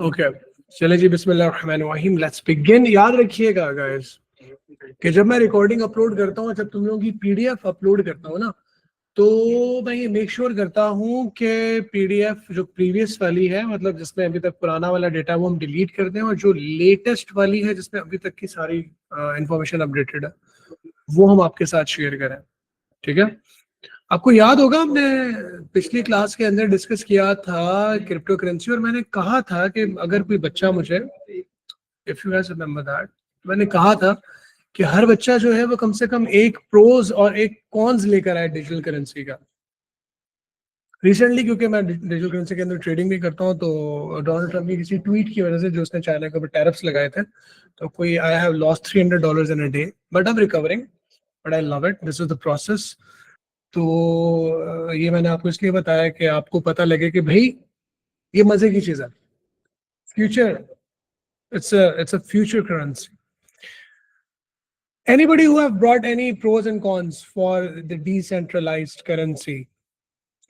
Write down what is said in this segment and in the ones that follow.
Okay, चले जी, बिस्मिल्लाहिर्रहमानिर्रहीम, let's begin. याद रखिएगा गाइस कि जब मैं रिकॉर्डिंग अपलोड करता हूँ, जब तुम लोगों की पीडीएफ अपलोड करता हूँ ना, तो मैं ये मेक श्योर करता हूँ कि पीडीएफ जो प्रीवियस वाली है, मतलब जिसमें अभी तक पुराना वाला डेटा वो हम डिलीट कर दें, और जो लेटेस्ट वाली है जिसमें अभी तक की सारी इंफॉर्मेशन अपडेटेड है वो हम आपके साथ शेयर करें। ठीक है? आपको याद होगा हमने पिछली क्लास के अंदर डिस्कस किया था क्रिप्टो करेंसी, और मैंने कहा था कि अगर कोई बच्चा मुझे, if you guys remember that, मैंने कहा था कि हर बच्चा जो है वो कम से कम एक प्रोज और एक कॉन्स लेकर आए डिजिटल करेंसी का। रिसेंटली क्योंकि मैं डिजिटल करेंसी के अंदर ट्रेडिंग भी करता हूँ, तो डोनाल्ड ट्रम्प की किसी ट्वीट की वजह से जो उसने चाइना के ऊपर टैरिफ्स लगाए थे, तो कोई I have lost $300 in a day, but I am recovering, but I love it, this is the process. तो ये मैंने आपको इसलिए बताया कि आपको पता लगे कि भाई ये मजे की चीज है, future, it's a future currency. Anybody who have brought any pros and cons for the decentralized currency?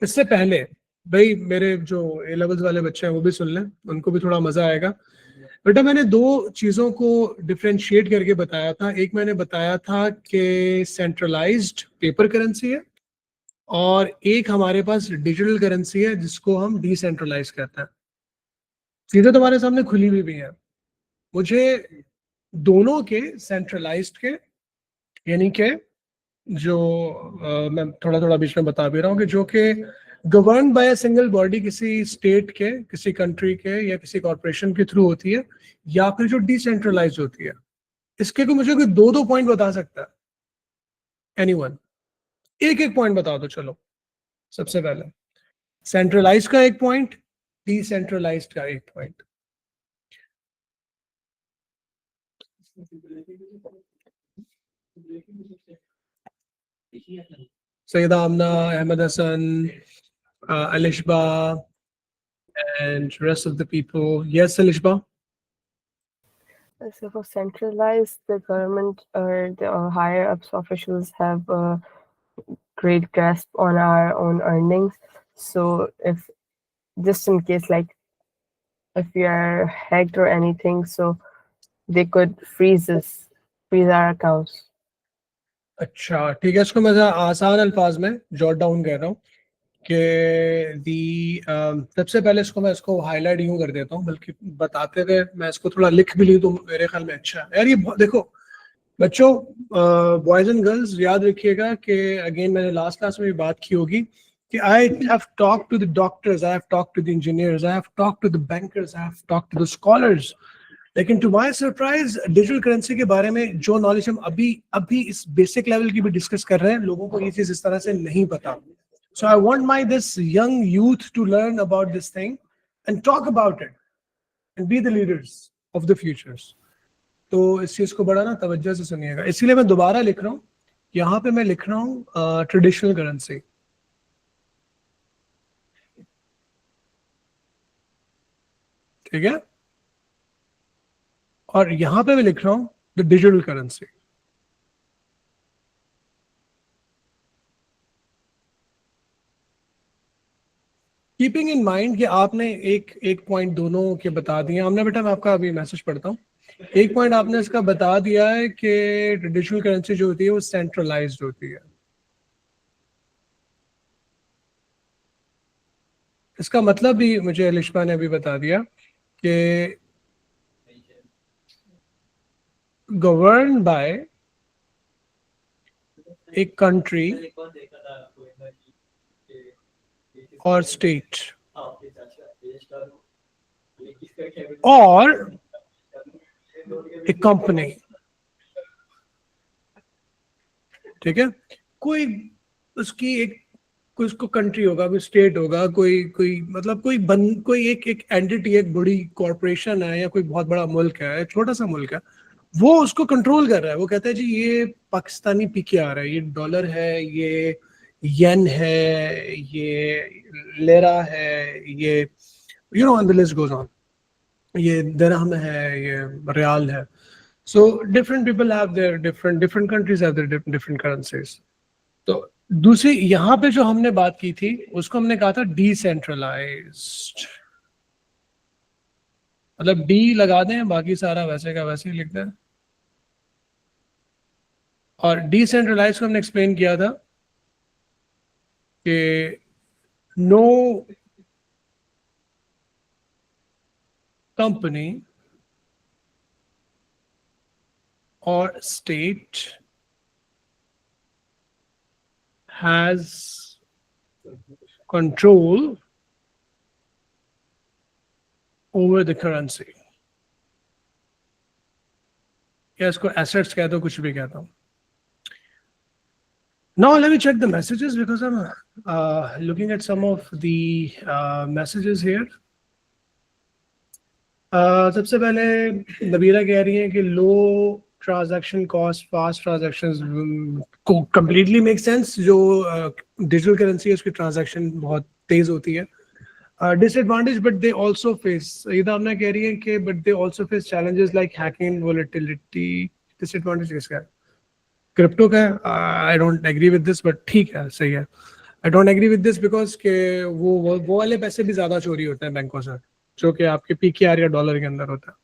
इससे पहले भाई मेरे जो ए लेवल्स वाले बच्चे हैं वो भी सुन लें, उनको भी थोड़ा मजा आएगा। बेटा मैंने दो चीजों को डिफरेंशिएट करके बताया था। एक मैंने बताया था कि सेंट्रलाइज्ड पेपर करेंसी है, और एक हमारे पास डिजिटल करेंसी है जिसको हम डिसेंट्रलाइज कहते हैं। चीजें तुम्हारे सामने खुली हुई भी हैं। मुझे दोनों के, सेंट्रलाइज्ड के यानी कि जो मैं थोड़ा थोड़ा बीच में बता भी रहा हूँ कि जो कि govern by a single body, किसी स्टेट के, किसी कंट्री के या किसी कॉर्पोरेशन के थ्रू होती है, या फिर जो डिसेंट्रलाइज होती है। इसके को मुझे कोई दो दो पॉइंट बता सकता है? एनीवन? एक एक पॉइंट बता दो चलो। सबसे पहले सेंट्रलाइज का एक पॉइंट, डिसेंट्रलाइज्ड का एक point. Sayeda Amna, Ahmed Hasan, Alishba, and rest of the people. Yes, Alishba? So for centralized, the government or the higher ups officials have a great grasp on our own earnings. So if just in case, like if we are hacked or anything, so they could freeze our accounts. अच्छा ठीक है, इसको मैं आसान अल्फाज में jot down कर रहा हूँ कि सबसे पहले इसको हाईलाइट यूं कर देता हूँ, बल्कि बताते हुए मैं इसको थोड़ा लिख भी लूँ तो मेरे ख्याल में अच्छा है यार। ये देखो बच्चों, बॉयज एंड गर्ल्स, याद रखिएगा कि अगेन मैंने लास्ट क्लास में भी बात की होगी कि I have talk to the doctors, I have talk to the engineers, I have talk to the bankers, I have talk to the scholars, लेकिन to my surprise digital currency के बारे में जो नॉलेज हम अभी इस बेसिक लेवल की भी डिस्कस कर रहे हैं, लोगों को ये चीज इस तरह से नहीं पता। So I want my this young youth to learn about this thing and talk about it and be the leaders of the futures. तो इस चीज को बड़ा ना तवज्जो से सुनिएगा, इसीलिए मैं दोबारा लिख रहा हूँ, यहाँ पे मैं लिख रहा हूँ ट्रेडिशनल करेंसी। ठीक है? और यहाँ पे मैं लिख रहा हूँ the digital currency. Keeping in mind कि आपने एक पॉइंट दोनों के बता दिए हमने। बेटा मैं आपका अभी मैसेज पढ़ता हूँ। एक पॉइंट आपने इसका बता दिया है कि ट्रेडिशनल करेंसी जो होती है वो सेंट्रलाइज्ड होती है। इसका मतलब भी मुझे अलिशबा ने अभी बता दिया कि गवर्न बाय एक कंट्री और स्टेट और एक कंपनी। ठीक है? कोई उसकी एक, कोई उसको कंट्री होगा, कोई स्टेट होगा, कोई मतलब कोई एक एंटिटी, एक बड़ी कॉर्पोरेशन है, या कोई बहुत बड़ा मुल्क है, छोटा सा मुल्क है, वो उसको कंट्रोल कर रहा है। वो कहता है जी ये पाकिस्तानी PKR है, ये डॉलर है, ये येन है, ये लेरा है, ये you know and the list goes on, ये दिरहम है, ये रियाल है। So different people have their different countries have their different currencies. तो दूसरी यहाँ पे जो हमने बात की थी उसको हमने कहा था डिसेंट्रलाइज्ड। मतलब डी लगा दें, बाकी सारा वैसे का वैसे ही लिख दें। और डिसेंट्रलाइज को हमने एक्सप्लेन किया था कि नो कंपनी और state has control over the currency, या इसको assets कह दो, कुछ भी कहता हूं। Now let me check the messages because I'm looking at some of the messages here. सबसे पहले नबीरा कह रही है कि low transaction cost, fast transactions को कंप्लीटली मेक सेंस। जो डिजिटल करेंसी है उसकी ट्रांजैक्शन बहुत तेज होती है। Disadvantage but they also face, ईदा हमने कह रही है कि but they also face challenges like hacking, volatility. Disadvantage किसका है? क्रिप्टो का है। I don't agree with this, but ठीक है, सही है। I don't agree with this because के वो वाले पैसे भी ज्यादा चोरी होते हैं बैंकों से, जो कि आपके पीकेआर या डॉलर के अंदर होता है।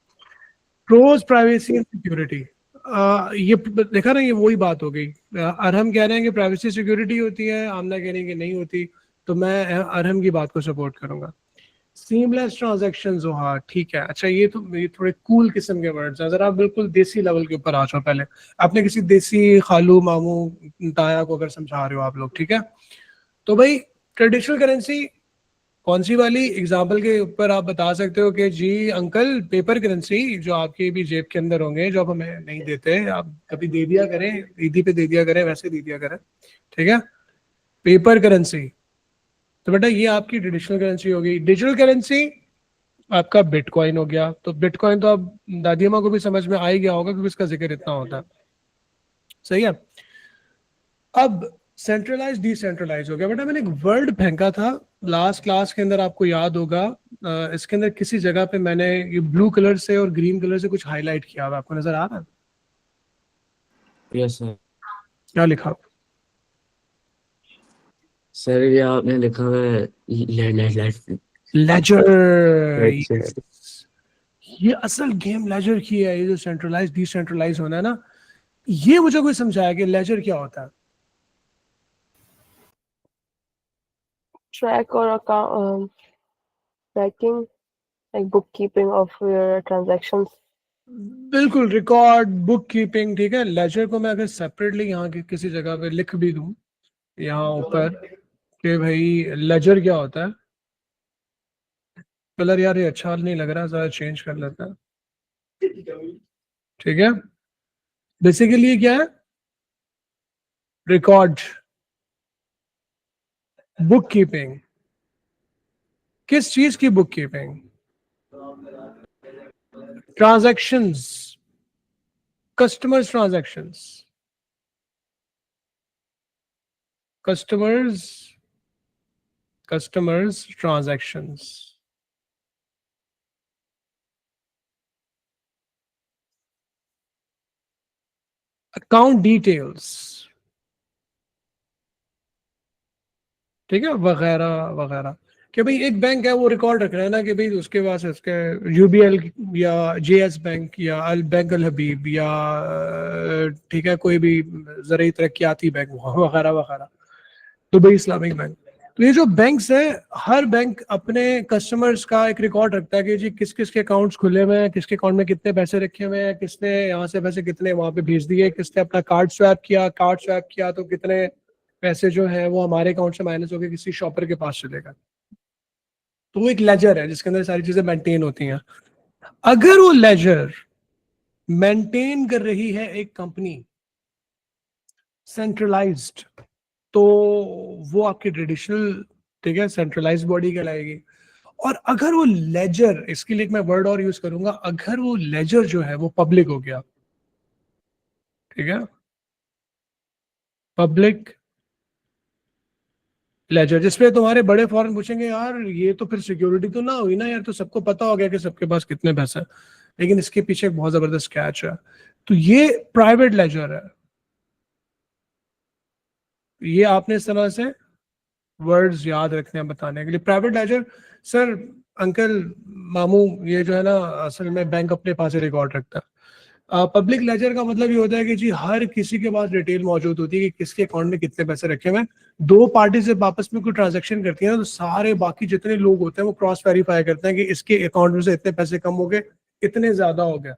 प्रोज प्राइवेसी एंड सिक्योरिटी, ये देखा ना, ये वही बात हो गई। अरहम कह रहे हैं कि प्राइवेसी सिक्योरिटी होती है, आमना कह रही है कि नहीं होती, तो मैं अरहम की बात को सपोर्ट करूंगा। सीमलेस ट्रांजैक्शन, हाँ ठीक है। अच्छा, ये थोड़े कूल किस्म के वर्ड्स हैं। अगर आप बिल्कुल देसी लेवल के ऊपर आ जाओ, पहले आपने किसी देसी खालू मामू ताया को अगर समझा रहे हो आप लोग, ठीक है, तो भाई ट्रेडिशनल करेंसी कौन सी वाली एग्जाम्पल के ऊपर आप बता सकते हो कि जी अंकल पेपर करेंसी जो आपके भी जेब के अंदर होंगे, जो आप हमें नहीं देते, आप कभी दे दिया करें, ईदी पे दे दिया करें, वैसे दे दिया करें, ठीक है, पेपर करेंसी। तो बेटा ये आपकी ट्रेडिशनल करेंसी होगी। डिजिटल करेंसी आपका बिटकॉइन हो गया। तो बिटकॉइन तो अब दादी अम्मा को भी समझ में आ ही गया होगा क्योंकि इसका जिक्र इतना होता है, सही है। अब सेंट्रलाइज डिसेंट्रलाइज हो गया। बेटा मैंने एक वर्ड फेंका था लास्ट क्लास के अंदर, आपको याद होगा। इसके अंदर किसी जगह पे मैंने ये ब्लू कलर से और ग्रीन कलर से कुछ हाईलाइट किया हुआ, आपको नजर आ रहा है? Yes sir. क्या लिखा? सर ये आपने लिखा है लेजर। लेजर। ये असल गेम लेजर की है। ये जो सेंट्रलाइज डिसेंट्रलाइज होना है ना, ये मुझे कोई समझाया कि लेजर क्या होता है। Track or account tracking, like bookkeeping of your transactions. बिल्कुल, रिकॉर्ड, बुक कीपिंग, ठीक है। लेजर को मैं अगर सेपरेटली यहाँ की किसी जगह पे लिख भी दूं यहाँ ऊपर कि भाई लेजर क्या होता है, कलर यार ये अच्छा नहीं लग रहा, जरा चेंज कर लेता है, ठीक है। बेसिकली ये क्या है? Record, book keeping. किस चीज की book keeping? Transactions, customers transactions, customers transactions, account details, ठीक है, वगैरह वगैरह। कि भाई एक बैंक है, वो रिकॉर्ड रख रहा है ना कि भाई उसके पास उसके यूबीएल या जेएस बैंक या अल बैंक अल हबीब या ठीक है कोई भी ज़राई तरक्याती बैंक वगैरह वगैरह, दुबई इस्लामिक बैंक। तो ये जो बैंक्स है, हर बैंक अपने कस्टमर्स का एक रिकॉर्ड रखता है कि जी किस किस के अकाउंट्स खुले हुए हैं, किसके अकाउंट में कितने पैसे रखे हुए हैं, किसने यहाँ से पैसे कितने वहां पे भेज दिए, किसने अपना कार्ड स्वैप किया तो कितने पैसे जो है वो हमारे अकाउंट से माइनस होकर किसी शॉपर के पास चलेगा। तो वो एक लेजर है जिसके अंदर सारी चीजें मेंटेन होती हैं। अगर वो लेजर मेंटेन कर रही है एक कंपनी सेंट्रलाइज्ड, तो वो आपकी ट्रेडिशनल, ठीक है, सेंट्रलाइज्ड बॉडी कहलाएगी। और अगर वो लेजर, इसके लिए मैं वर्ड और यूज करूंगा, अगर वो लेजर जो है वो पब्लिक हो गया, ठीक है, पब्लिक लेजर, जिसपे तुम्हारे बड़े फॉरेन पूछेंगे यार ये तो फिर सिक्योरिटी तो ना हुई ना यार, तो सबको पता हो गया कि सबके पास कितने पैसे हैं, लेकिन इसके पीछे एक बहुत जबरदस्त कैच है। तो ये प्राइवेट लेजर है। ये आपने इस तरह से वर्ड्स याद रखने हैं बताने के लिए। प्राइवेट लेजर सर अंकल मामू ये जो है ना असल में बैंक अपने पास ही रिकॉर्ड रखता है। पब्लिक लेजर का मतलब ये होता है कि जी हर किसी के पास डिटेल मौजूद होती है कि किसके अकाउंट में कितने पैसे रखे हुए हैं। दो पार्टी जब आपस में कोई ट्रांजैक्शन करती है ना तो सारे बाकी जितने लोग होते हैं वो क्रॉस वेरीफाई करते हैं कि इसके अकाउंट में से इतने पैसे कम हो गए, इतने ज्यादा हो गए,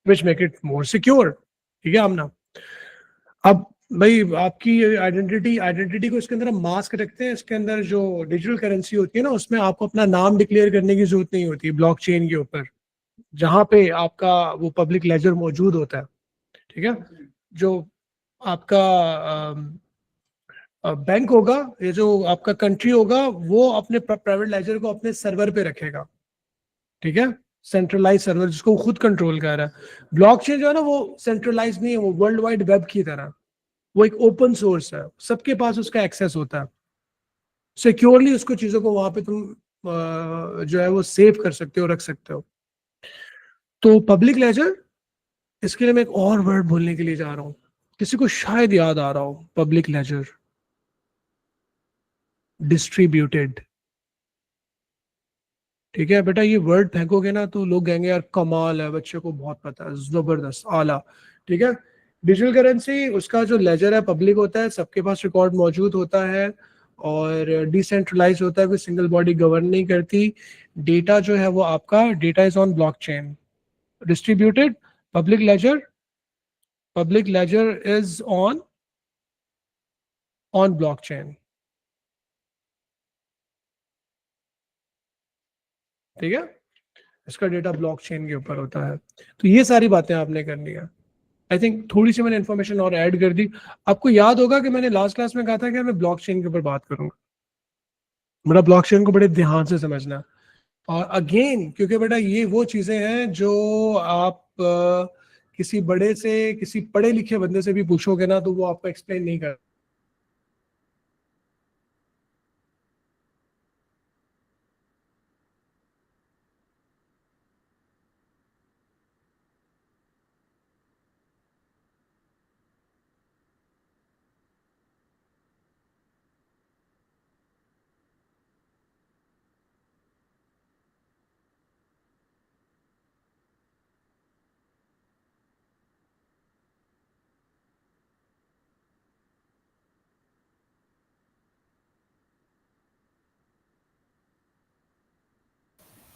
which make it more secure. ठीक है आमना। अब भाई आपकी आइडेंटिटी को इसके अंदर हम मास्क रखते हैं। इसके अंदर जो डिजिटल करेंसी होती है ना उसमें आपको अपना नाम डिक्लेयर करने की जरूरत नहीं होती ब्लॉकचेन के ऊपर, जहां पे आपका वो पब्लिक लेजर मौजूद होता है। ठीक है, जो आपका बैंक होगा, ये जो आपका कंट्री होगा वो अपने प्राइवेट लेजर को अपने सर्वर पे रखेगा। ठीक है, सेंट्रलाइज सर्वर जिसको खुद कंट्रोल कर रहा है। ब्लॉकचेन जो है ना वो सेंट्रलाइज नहीं है, वो वर्ल्ड वाइड वेब की तरह, वो एक ओपन सोर्स है, सबके पास उसका एक्सेस होता है। सिक्योरली उसको चीजों को वहां पे तुम जो है वो सेव कर सकते हो, रख सकते हो। तो पब्लिक लेजर, इसके लिए मैं एक और वर्ड बोलने के लिए जा रहा हूं, किसी को शायद याद आ रहा हो। Public ledger distributed. ठीक है बेटा, ये वर्ड फेंकोगे ना तो लोग कहेंगे यार कमाल है, बच्चे को बहुत पता है, जबरदस्त, आला। ठीक है, डिजिटल करेंसी उसका जो लेजर है पब्लिक होता है, सबके पास रिकॉर्ड मौजूद होता है और डिसेंट्रलाइज होता है, कोई सिंगल बॉडी गवर्न नहीं करती। डेटा जो है वो आपका data is on blockchain. Distributed public ledger is on blockchain. ठीक है, इसका डेटा ब्लॉकचेन के ऊपर होता है। तो ये सारी बातें आपने करनी है। आई थिंक थोड़ी सी मैंने इन्फॉर्मेशन और ऐड कर दी। आपको याद होगा कि मैंने लास्ट क्लास में कहा था कि मैं ब्लॉकचेन के ऊपर बात करूंगा। मेरा ब्लॉकचेन को बड़े ध्यान से समझना। और अगेन क्योंकि बेटा ये वो चीजें हैं जो आप किसी बड़े से, किसी पढ़े लिखे बंदे से भी पूछोगे ना तो वो आपको एक्सप्लेन नहीं कर।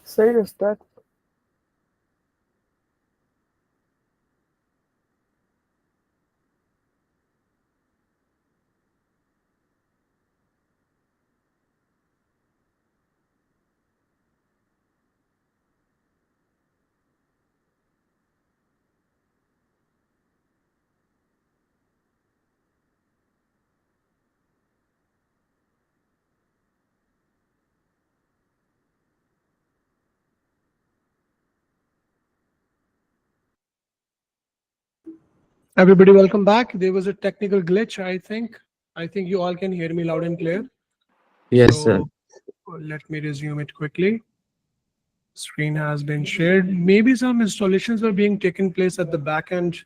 Sorry to start. Everybody, welcome back. There was a technical glitch. I think you all can hear me loud and clear. Yes, So sir. let me resume it quickly. Screen has been shared. Maybe some installations were being taken place at the back end.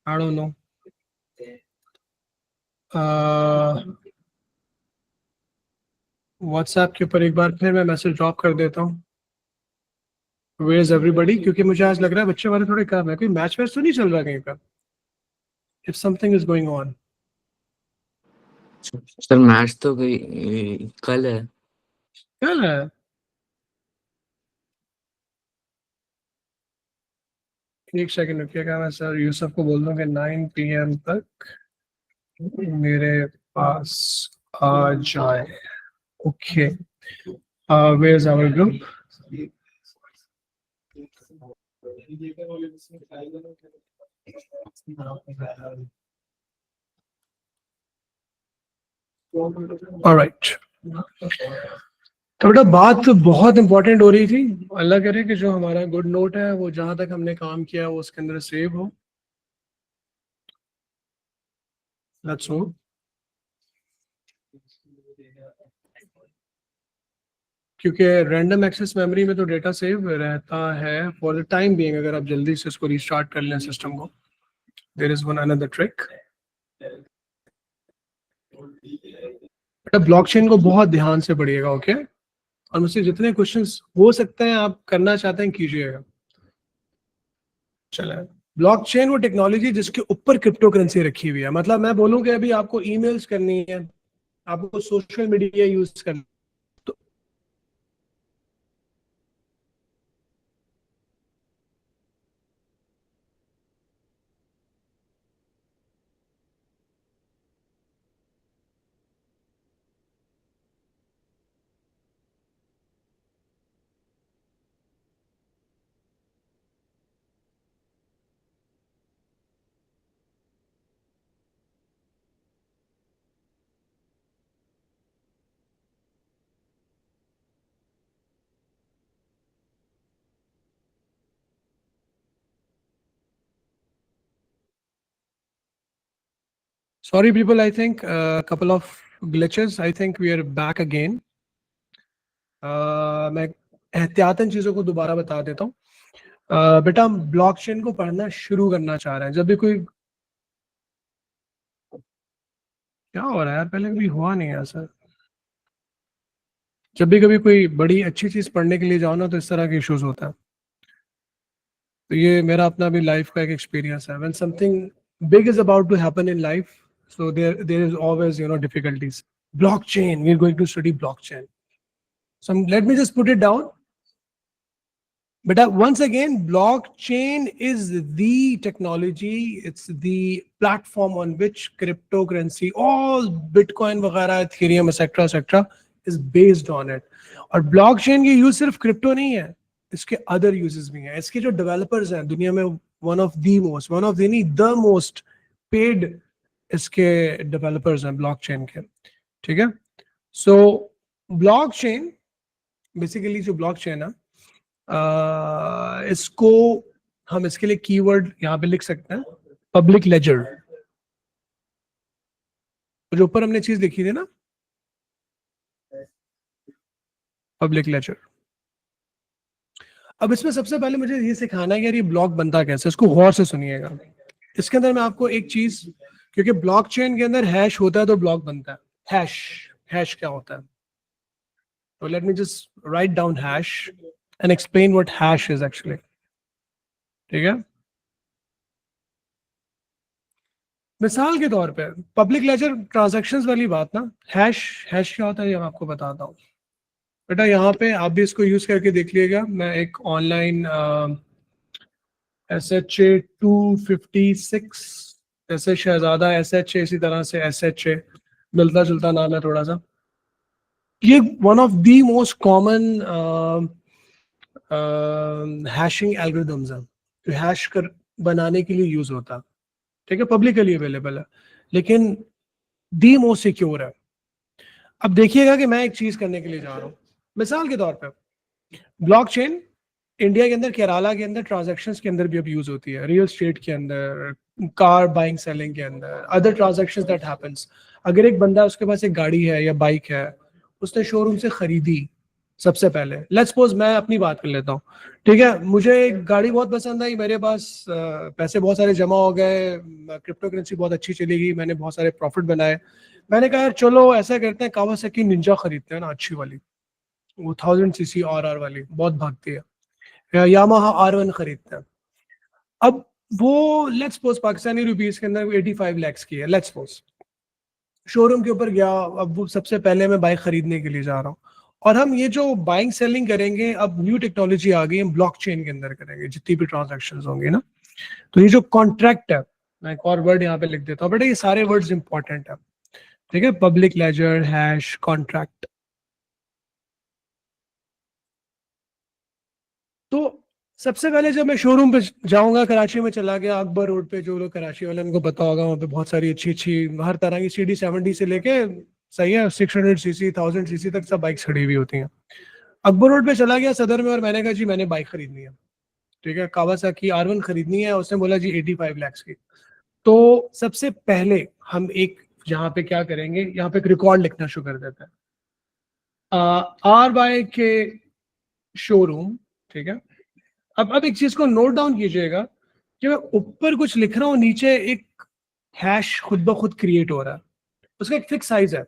I don't know. WhatsApp के ऊपर एक बार फिर मैं message drop कर देता हूँ। Where is everybody? क्योंकि मुझे आज लग रहा है बच्चे वाले थोड़े कम है। कोई मैच वैच तो नहीं चल रहा कहीं पर? If something is going on. Sir match तो कल है। कल है? एक सेकंड रुकिएगा, मैं सर यूसुफ को बोल दूं कि 9 PM तक मेरे पास आ जाए। Okay, where is our group? Alright. तो बेटा बात बहुत इंपॉर्टेंट हो रही थी। अल्लाह करे कि जो हमारा गुड नोट है वो जहां तक हमने काम किया वो उसके अंदर सेव हो। Let's hope. क्योंकि रैंडम एक्सेस मेमोरी में तो डेटा सेव रहता है फॉर द टाइम बीइंग। अगर आप जल्दी से इसको रीस्टार्ट कर लें सिस्टम को, there is one another trick. बेटा ब्लॉकचेन को बहुत ध्यान से पढ़िएगा, ओके? और मुझसे जितने क्वेश्चंस हो सकते हैं आप करना चाहते हैं कीजिएगा। चले, ब्लॉकचेन वो टेक्नोलॉजी जिसके ऊपर क्रिप्टो करेंसी रखी हुई है। मतलब मैं बोलूँ कि अभी आपको ईमेल्स करनी है, आपको सोशल मीडिया यूज करना, तो sorry people, I think a couple of glitches. I think we are back again. मैं एहतियातन चीजों को दोबारा बता देता हूँ। बेटा हम ब्लॉकचेन को पढ़ना शुरू करना चाह रहे हैं। जब भी कोई, क्या हो रहा है यार, पहले कभी हुआ नहीं है सर। जब भी कभी कोई बड़ी अच्छी चीज पढ़ने के लिए जाओ ना तो इस तरह के इश्यूज होता है। तो ये मेरा अपना भी लाइफ का एक एक्सपीरियंस है। When something big is about to happen in life, so there is always difficulties. Blockchain, we're going to study blockchain. So let me just put it down. But once again, blockchain is the technology, it's the platform on which cryptocurrency, all Bitcoin वगैरह, Ethereum, etc is based on it. और blockchain के use सिर्फ crypto नहीं है, इसके other uses भी हैं। इसके जो डेवलपर्स हैं दुनिया में, वन ऑफ द नहीं द मोस्ट पेड इसके डेवलपर्स हैं ब्लॉकचेन के। ठीक है, सो ब्लॉकचेन बेसिकली जो ब्लॉकचेन है, इसको हम इसके लिए कीवर्ड यहाँ पे लिख सकते हैं, पब्लिक लेजर। जो ऊपर हमने चीज लिखी थी ना, पब्लिक लेजर। अब इसमें सबसे पहले मुझे ये सिखाना है कि यार ये ब्लॉक बनता कैसे, इसको गौर से सुनिएगा। इसके अंदर मैं आपको एक चीज, क्योंकि ब्लॉकचेन के अंदर हैश होता है तो ब्लॉक बनता है। हैश क्या होता है? तो let me just write down hash and explain what hash is actually. ठीक है, मिसाल के तौर पे पब्लिक लेजर ट्रांजैक्शंस वाली बात ना, हैश क्या होता है ये मैं आपको बताता हूँ। बेटा यहाँ पे आप भी इसको यूज करके देख लीजिएगा। मैं एक ऑनलाइन SHA-256, ऐसे शहजादा SHA, इसी तरह से SHA, मिलता जुलता नाम है थोड़ा सा। ये one of the most common hashing algorithms है जो हैश कर बनाने के लिए यूज होता है। ठीक है, पब्लिकली अवेलेबल है, लेकिन दी मोस्ट सिक्योर है। अब देखिएगा कि मैं एक चीज करने के लिए जा रहा हूँ। मिसाल के तौर पे ब्लॉकचेन इंडिया के अंदर, केरला के अंदर ट्रांजैक्शंस के अंदर भी अब यूज होती है, रियल एस्टेट के अंदर, कार बाइंग सेलिंग के अंदर, अदर ट्रांजैक्शंस दैट हैपेंस। अगर एक बंदा, उसके पास एक गाड़ी है या बाइक है, उसने शोरूम से खरीदी, सबसे पहले लेट्स सपोज मैं अपनी बात कर लेता हूँ। ठीक है, मुझे एक गाड़ी बहुत पसंद आई, मेरे पास पैसे बहुत सारे जमा हो गए, क्रिप्टो करेंसी बहुत अच्छी चलेगी, मैंने बहुत सारे प्रॉफिट बनाए। मैंने कहा यार चलो ऐसा करते हैं, कावासाकी निंजा खरीदते हैं ना, अच्छी वाली, वो 1000cc RR वाली बहुत भागती है, या यामाहा R1 खरीदते हैं। अब वो लेट्स सपोज पाकिस्तानी रुपीस के अंदर 85 लाख की है, लेट्स सपोज। शोरूम के ऊपर गया, अब वो सबसे पहले मैं बाइक खरीदने के लिए जा रहा हूँ, और हम ये जो बाइंग सेलिंग करेंगे, अब न्यू टेक्नोलॉजी आ गई, हम ब्लॉकचेन के अंदर करेंगे जितनी भी ट्रांजैक्शंस होंगी ना। तो ये जो कॉन्ट्रैक्ट है, मैं एक और वर्ड यहाँ पे लिख देता हूँ बेटा, ये सारे वर्ड्स इंपॉर्टेंट है। ठीक है, पब्लिक लेजर, हैश, कॉन्ट्रैक्ट। तो सबसे पहले जब मैं शोरूम पे जाऊंगा, कराची में चला गया, अकबर रोड पे, जो लोग कराची वाले उनको पता होगा, वहाँ पे बहुत सारी अच्छी अच्छी हर तरह की CD70 से लेके, सही है, 600cc 1000cc तक सब बाइक्स खड़ी हुई होती हैं। अकबर रोड पे चला गया सदर में, और मैंने कहा जी मैंने बाइक खरीदनी है। ठीक है, कावासाकी R1 खरीदनी है, उसने बोला जी 85 लाख की। तो सबसे पहले हम एक यहाँ पे क्या करेंगे, यहाँ पे एक रिकॉर्ड लिखना शुरू कर देते हैं, RY के शोरूम। ठीक है, अब एक चीज को नोट डाउन कीजिएगा कि मैं ऊपर कुछ लिख रहा हूँ, नीचे एक हैश खुद ब खुद क्रिएट हो रहा है, उसका एक फिक्स साइज है।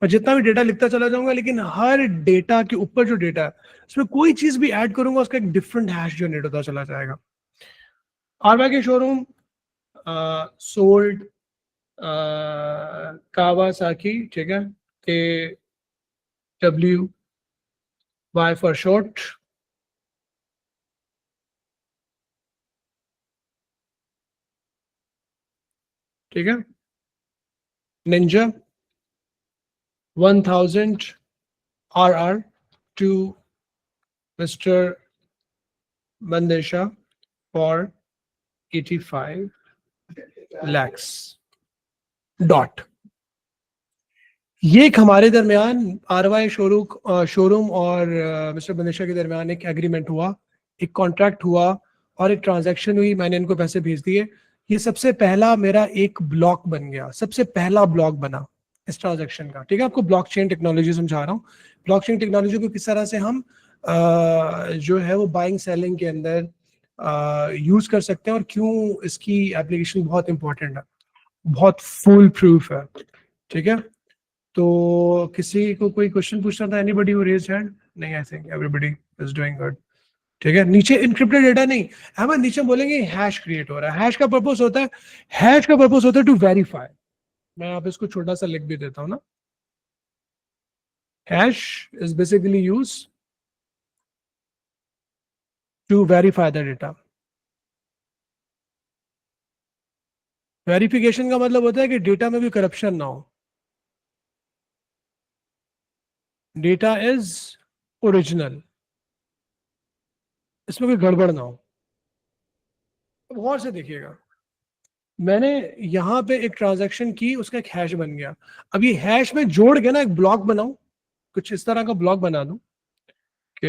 और जितना भी डेटा लिखता चला जाऊंगा, लेकिन हर डेटा के ऊपर जो डेटा है उसमें कोई चीज भी ऐड करूंगा उसका एक डिफरेंट हैश जनरेट होता चला जाएगा। आरवाई के शोरूम सोल्ड कावासाकी, ठीक है, KWY फॉर शॉर्ट। ठीक है, Ninja 1000 RR to Mr. Mandesha for 85 lakhs dot. ये एक हमारे दरमियान आरवाई शोरूम और मिस्टर बंदेशा के दरमियान एक एग्रीमेंट हुआ, एक कॉन्ट्रैक्ट हुआ और एक ट्रांजैक्शन हुई, मैंने इनको पैसे भेज दिए। ये सबसे पहला मेरा एक ब्लॉक बन गया, सबसे पहला ब्लॉक बना इस ट्रांजैक्शन का। ठीक है, आपको ब्लॉकचेन टेक्नोलॉजी समझा रहा हूँ। ब्लॉकचेन टेक्नोलॉजी को किस तरह से हम जो है वो बाइंग सेलिंग के अंदर यूज कर सकते हैं और क्यों इसकी एप्लीकेशन बहुत इंपॉर्टेंट है, बहुत फुल प्रूफ है। ठीक है, तो किसी को कोई क्वेश्चन पूछना था? Anybody who raised hand? नहीं, I think everybody is doing good. ठीक है, नीचे इनक्रिप्टेड डेटा नहीं, हम नीचे बोलेंगे हैश क्रिएट हो रहा है। हैश का पर्पस होता है टू वेरीफाई। मैं आप इसको छोटा सा लिख भी देता हूं ना। Hash is basically use to verify the data. Verification का मतलब होता है कि डेटा में भी करप्शन ना हो, डेटा इज ओरिजिनल, इसमें कोई गड़बड़ ना हो। अब गौर से देखिएगा, मैंने यहां पे एक ट्रांजैक्शन की, उसका एक हैश बन गया। अब ये हैश में जोड़ के ना एक ब्लॉक बनाऊं, कुछ इस तरह का ब्लॉक बना दूं कि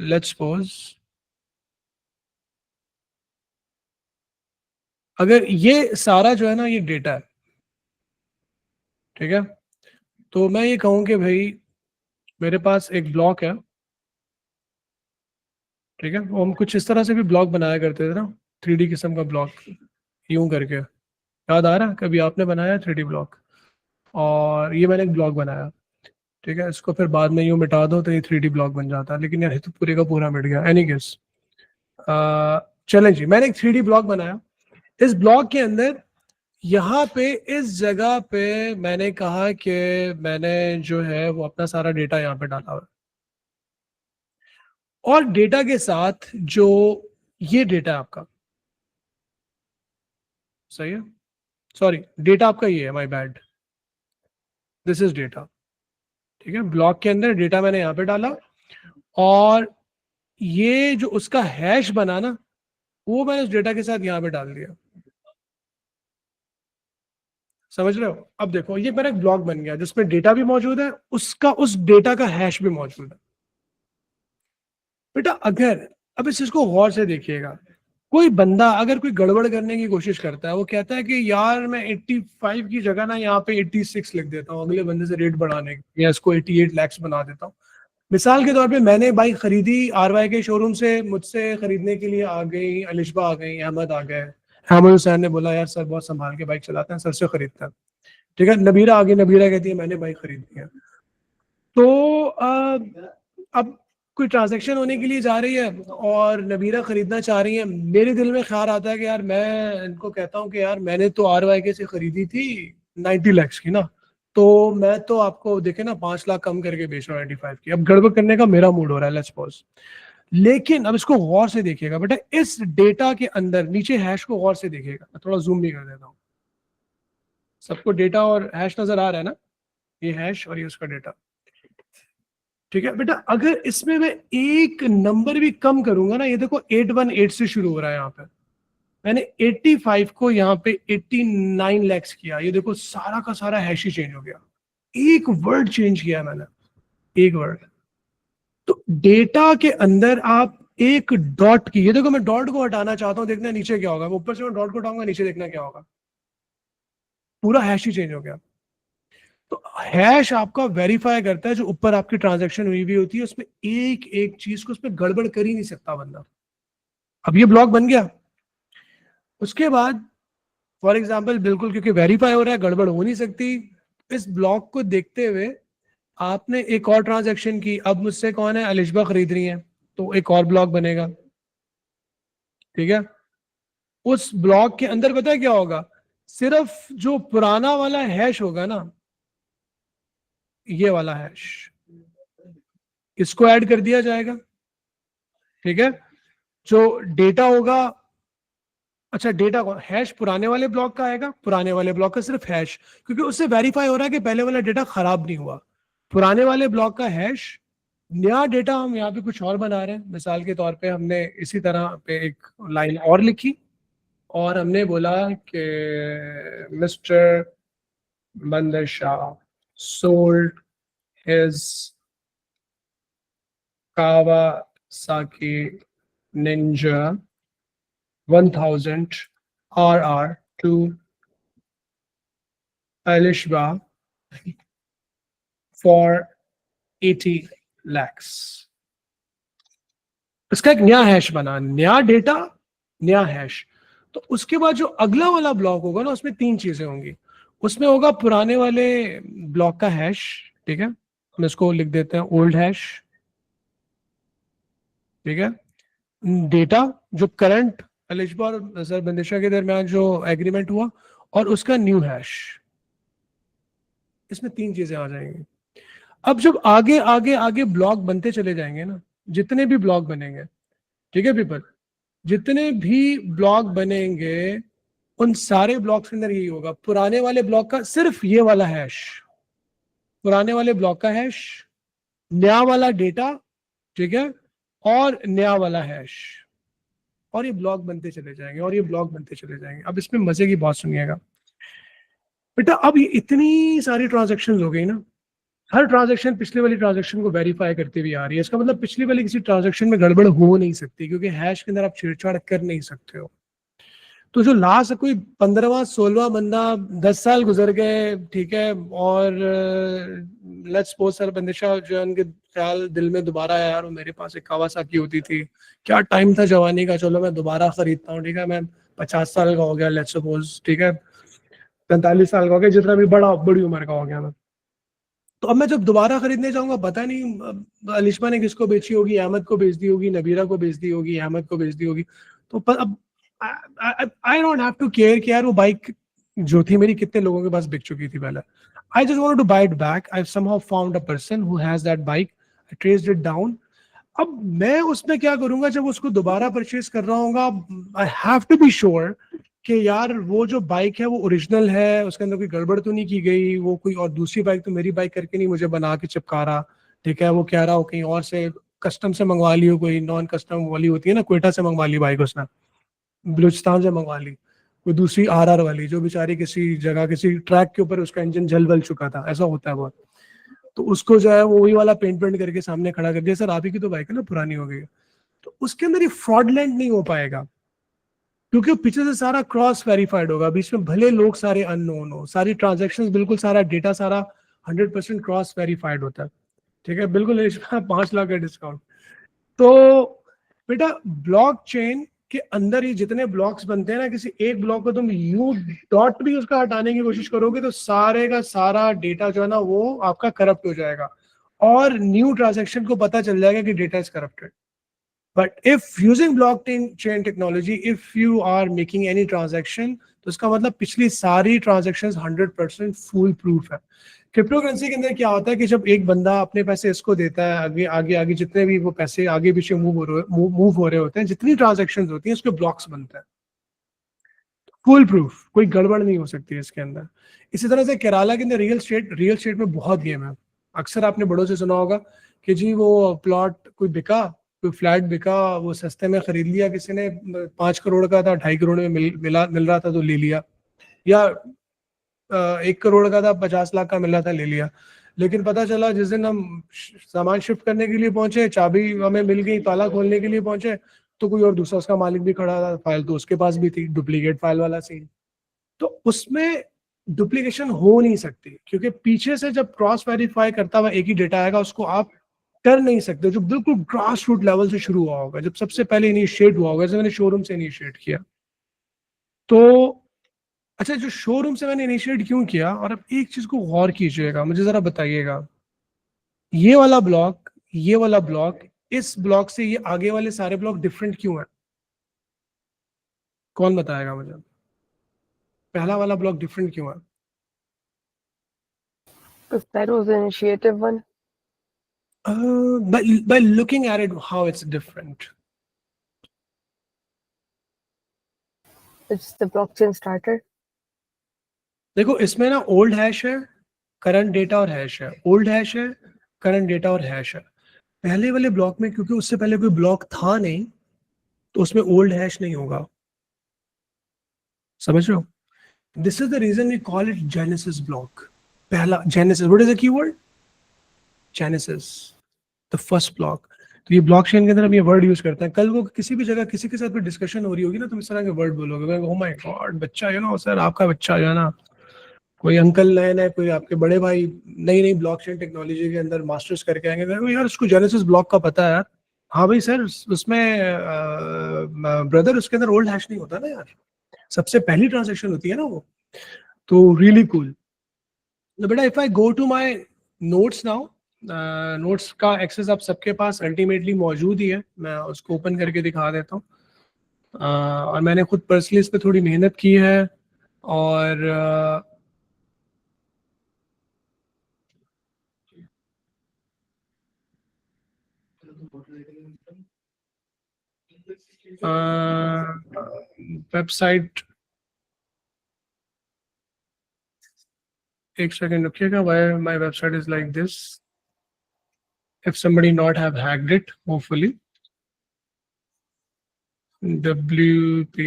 लेट्स सपोज अगर ये सारा जो है ना ये डेटा है, ठीक है, तो मैं ये कहूं कि भाई मेरे पास एक ब्लॉक है। ठीक है, वो हम कुछ इस तरह से भी ब्लॉक बनाया करते थे ना, 3D किस्म का ब्लॉक, यूं करके। याद आ रहा है कभी आपने बनाया 3D ब्लॉक? और ये मैंने एक ब्लॉक बनाया, ठीक है, इसको फिर बाद में यूं मिटा दो तो ये 3D ब्लॉक बन जाता है, लेकिन यार ये तो पूरे का पूरा मिट गया। एनी केस, चलें जी, मैंने एक 3D ब्लॉक बनाया। इस ब्लॉक के अंदर यहाँ पे इस जगह पे मैंने कहा कि मैंने जो है वो अपना सारा डेटा यहाँ पे डाला हुआ है, और डेटा के साथ जो ये डेटा है आपका, सही है, सॉरी डेटा आपका ये है, my bad, this is data. ठीक है, ब्लॉक के अंदर डेटा मैंने यहाँ पे डाला, और ये जो उसका हैश बना ना वो मैंने उस डेटा के साथ यहाँ पे डाल दिया। समझ रहे हो? अब देखो ये मेरा एक ब्लॉक बन गया जिसमें डेटा भी मौजूद है, उसका उस डेटा का हैश भी मौजूद है। बेटा अगर अब इस चीज को गौर से देखिएगा, कोई बंदा अगर कोई गड़बड़ करने की कोशिश करता है, वो कहता है कि यार मैं 85 की जगह ना यहाँ पे 86 लिख देता हूँ अगले बंदे से रेट बढ़ाने की, या इसको 88 lakhs बना देता हूँ। मिसाल के तौर पे मैंने बाइक खरीदी आरवाई के शोरूम से, मुझसे खरीदने के लिए आ गई अलिशबा, आ गई अहमद, आ गए अहमद हुसैन ने बोला यार सर बहुत संभाल के बाइक चलाते हैं, सर से खरीदता है। ठीक है, नबीरा आ गई, नबीरा कहती है मैंने बाइक खरीदी है। तो अब कोई ट्रांजैक्शन होने के लिए जा रही है और नबीरा खरीदना चाह रही है, मेरे दिल में ख्याल आता है कि यार मैं इनको कहता हूँ कि यार मैंने तो आरवाई से खरीदी थी 90 lakhs की ना, तो मैं तो आपको देखे ना 5 लाख कम करके बेच रहा हूँ 95 की। अब गड़बड़ करने का मेरा मूड हो रहा है, लेट्स सपोज। लेकिन अब इसको गौर से देखिएगा बेटा, इस डेटा के अंदर नीचे हैश को गौर से देखिएगा, मैं थोड़ा जूम भी कर देता हूँ। सबको डेटा और हैश नजर आ रहा है ना? ये हैश और ये उसका डेटा। ठीक है बेटा, अगर इसमें मैं एक नंबर भी कम करूंगा ना, ये देखो 818 से शुरू हो रहा है यहाँ पे, मैंने 85 को यहाँ पे 89 lakhs किया, ये देखो सारा का सारा हैश ही चेंज हो गया, एक वर्ड चेंज किया मैंने, एक वर्ड। तो डेटा के अंदर आप एक डॉट की, ये देखो मैं डॉट को हटाना चाहता हूँ, देखना नीचे क्या होगा, ऊपर से मैं डॉट को हटाऊंगा नीचे देखना क्या होगा, पूरा हैश ही चेंज हो गया। तो हैश आपका वेरीफाई करता है जो ऊपर आपकी ट्रांजैक्शन हुई भी होती है, उसमें एक एक चीज को उसमें गड़बड़ कर ही नहीं सकता बंदा। अब ये ब्लॉक बन गया, उसके बाद फॉर एग्जांपल बिल्कुल क्योंकि वेरीफाई हो रहा है, गड़बड़ हो नहीं सकती, इस ब्लॉक को देखते हुए आपने एक और ट्रांजैक्शन की, अब मुझसे कौन है, अलिशबा खरीद रही है, तो एक और ब्लॉक बनेगा, ठीक है। उस ब्लॉक के अंदर पता है क्या होगा, सिर्फ जो पुराना वाला हैश होगा ना, ये वाला हैश, इसको ऐड कर दिया जाएगा, ठीक है। जो डेटा होगा, अच्छा डेटा कौन, हैश पुराने वाले ब्लॉक का आएगा, पुराने वाले ब्लॉक का सिर्फ हैश, क्योंकि उससे वेरीफाई हो रहा है कि पहले वाला डेटा खराब नहीं हुआ। पुराने वाले ब्लॉक का हैश, नया डेटा हम यहाँ पे कुछ और बना रहे हैं। मिसाल के तौर पे हमने इसी तरह पे एक लाइन और लिखी और हमने बोला कि मिस्टर बंदर Shah sold his Kawasaki Ninja 1000 RR to Alishba for 80 lakhs। इसका एक नया हैश बना, नया डेटा नया हैश। तो उसके बाद जो अगला वाला ब्लॉक होगा ना, उसमें 3 चीजें होंगी। उसमें होगा पुराने वाले ब्लॉक का हैश, ठीक है, हम इसको लिख देते हैं ओल्ड हैश, ठीक है। डेटा जो करंट अलिशबा और नजर बंदिशा के दरमियान जो एग्रीमेंट हुआ, और उसका न्यू हैश। इसमें 3 चीजें आ जाएंगी। अब जब आगे आगे आगे ब्लॉक बनते चले जाएंगे ना, जितने भी ब्लॉक बनेंगे, ठीक है पीपल, जितने भी ब्लॉक बनेंगे उन सारे ब्लॉक्स के अंदर यही होगा, पुराने वाले ब्लॉक का सिर्फ ये वाला हैश, पुराने वाले ब्लॉक का हैश, नया वाला डेटा, ठीक है, और नया वाला हैश, और ये ब्लॉक बनते चले जाएंगे, और ये ब्लॉक बनते चले जाएंगे। अब इसमें मजे की बात सुनिएगा बेटा, अब ये इतनी सारी ट्रांजेक्शन हो गई ना, हर ट्रांजैक्शन पिछले वाली ट्रांजैक्शन को वेरीफाई करते हुए आ रही है। इसका मतलब पिछली वाली किसी ट्रांजैक्शन में गड़बड़ हो नहीं सकती, क्योंकि हैश के अंदर आप छेड़छाड़ कर नहीं सकते हो। तो जो लास्ट कोई 15वां 16वां बंदा 10 साल गुजर गए, ठीक है, और लेट्स सपोज सर बंदिशा जो है उनके ख्याल दिल में दोबारा आया, यार मेरे पास एक कावासाकी होती थी, क्या टाइम था जवानी का, चलो मैं दोबारा खरीदता हूँ, ठीक है, मैं 50 साल का हो गया लेट्स सपोज, ठीक है, 45 साल का हो गया, जितना भी बड़ी उम्र का हो गया मैं, तो अब मैं जब दोबारा खरीदने जाऊंगा, पता नहीं अलिशबा ने किसको बेची होगी, अहमद को बेच दी होगी, नबीरा को बेच दी होगी, अहमद को बेच दी होगी, तो अब I don't have to care कि यार वो बाइक जो थी मेरी कितने लोगों के पास बिक चुकी थी पहले। I just wanted to buy it back, I somehow found a person who has that bike, I traced it down. अब मैं उसमें क्या करूंगा, जब उसको दोबारा परचेज कर रहा हूँ, I have to be sure कि यार वो जो बाइक है वो ओरिजिनल है, उसके अंदर कोई गड़बड़ तो नहीं की गई, वो कोई और दूसरी बाइक तो मेरी बाइक करके नहीं मुझे बना के चिपका रहा, ठीक है, वो कह रहा हो कहीं और से कस्टम से मंगवा ली हो, कोई नॉन कस्टम वाली होती है ना, क्वेटा से मंगवा ली बाइक उसने, बलूचिस्तान से मंगवा ली, कोई दूसरी RR वाली जो बेचारी किसी जगह किसी ट्रैक के ऊपर उसका इंजन जल वल चुका था, ऐसा होता है बहुत, तो उसको जो है वो वही वाला पेंट करके सामने खड़ा कर दिया, सर आप ही की तो बाइक है ना, पुरानी हो गई। तो उसके अंदर ये फ्रॉडलेंट नहीं हो पाएगा, क्योंकि पीछे से सारा क्रॉस वेरीफाइड होगा, बीच में भले लोग सारे अननोन हो, सारी ट्रांजैक्शंस बिल्कुल सारा डेटा सारा 100% क्रॉस वेरीफाइड होता है, ठीक है, बिल्कुल इसमें 5 लाख का डिस्काउंट। तो बेटा ब्लॉकचेन के अंदर ये जितने ब्लॉक्स बनते हैं ना, किसी एक ब्लॉक को तुम यू डॉट भी उसका हटाने की कोशिश करोगे तो सारे का सारा डेटा जो है ना वो आपका करप्ट हो जाएगा, और न्यू ट्रांजैक्शन को पता चल जाएगा कि data is corrupted. But if using blockchain technology, if you are making any transaction, तो इसका मतलब पिछली सारी transactions 100% फुल प्रूफ है। क्रिप्टो करेंसी के अंदर क्या होता है कि जब एक बंदा अपने पैसे इसको देता है, आगे आगे आगे जितने भी वो पैसे आगे पीछे मूव हो रहे होते हैं, जितनी ट्रांजेक्शन होती हैं उसके ब्लॉक्स बनते हैं, फुल प्रूफ, कोई गड़बड़ नहीं हो सकती है इसके अंदर। इसी तरह से केरला के अंदर रियल स्टेट में बहुत गेम है। अक्सर आपने बड़ों से सुना होगा कि जी वो प्लॉट कोई बिका, कोई फ्लैट बिका, वो सस्ते में खरीद लिया किसी ने, 5 करोड़ का था, 2.5 करोड़ में मिल रहा था तो ले लिया, या 1 करोड़ का था, 50 लाख का मिल रहा था, ले लिया। लेकिन पता चला जिस दिन हम सामान शिफ्ट करने के लिए पहुंचे, चाबी हमें मिल गई, ताला खोलने के लिए पहुंचे, तो कोई और दूसरा उसका मालिक भी खड़ा था, फाइल तो उसके पास भी थी, डुप्लीकेट फाइल वाला सीन। तो उसमें डुप्लीकेशन हो नहीं सकती, क्योंकि पीछे से जब क्रॉस वेरीफाई करता हुआ एक ही डेटा आएगा, उसको आप कर नहीं सकते, जो बिल्कुल ग्रास रूट लेवल से शुरू हुआ होगा, जब सबसे पहले इनिशिएट हुआ होगा, जैसे मैंने शोरूम से इनिशिएट किया। तो अच्छा, जो शोरूम से मैंने इनिशिएट क्यों किया, और अब एक चीज को गौर कीजिएगा, मुझे जरा बताइएगा, ये वाला ब्लॉक, ये वाला ब्लॉक, इस ब्लॉक से ये आगे वाले सारे ब्लॉक डिफरेंट क्यों है? कौन बताएगा मुझे, पहला वाला ब्लॉक डिफरेंट क्यों है? Because that was the initiative one. By looking at it, how it's different. It's the blockchain starter. देखो इसमें ना ओल्ड हैश है, करंट डेटा और हैश है, ओल्ड हैश है, करंट डेटा और हैश है। पहले वाले ब्लॉक में क्योंकि उससे पहले कोई ब्लॉक था नहीं, तो उसमें ओल्ड हैश नहीं होगा, समझ रहे हो? This is the reason we call it genesis block. पहला genesis, what is the keyword? Genesis, the first block. तो ये ब्लॉकचेन के अंदर हम ये वर्ड यूज करते हैं। कल वो किसी भी जगह किसी के साथ भी डिस्कशन हो रही होगी ना, तुम इस तरह के वर्ड बोलोगे, ओह माय गॉड, बच्चा है ना सर, आपका बच्चा जो है ना, कोई अंकल नए नए, कोई आपके बड़े भाई नई नई ब्लॉकचेन टेक्नोलॉजी के अंदर मास्टर्स करके आएंगे, यार उसको जेनेसिस ब्लॉक का पता है यार। हाँ भाई सर, उसमें ब्रदर उसके अंदर ओल्ड हैश नहीं होता ना यार, सबसे पहली ट्रांजेक्शन होती है ना वो। तो रियली कूल। बेटा if I go to my notes now, notes का एक्सेस आप सबके पास अल्टीमेटली मौजूद ही है, मैं उसको ओपन करके दिखा देता हूँ। और मैंने खुद पर्सनली इस पर थोड़ी मेहनत की है, और वेबसाइट, एक सेकंड रुकिएगा, why my website is like this, if somebody not have hacked it, hopefully. WP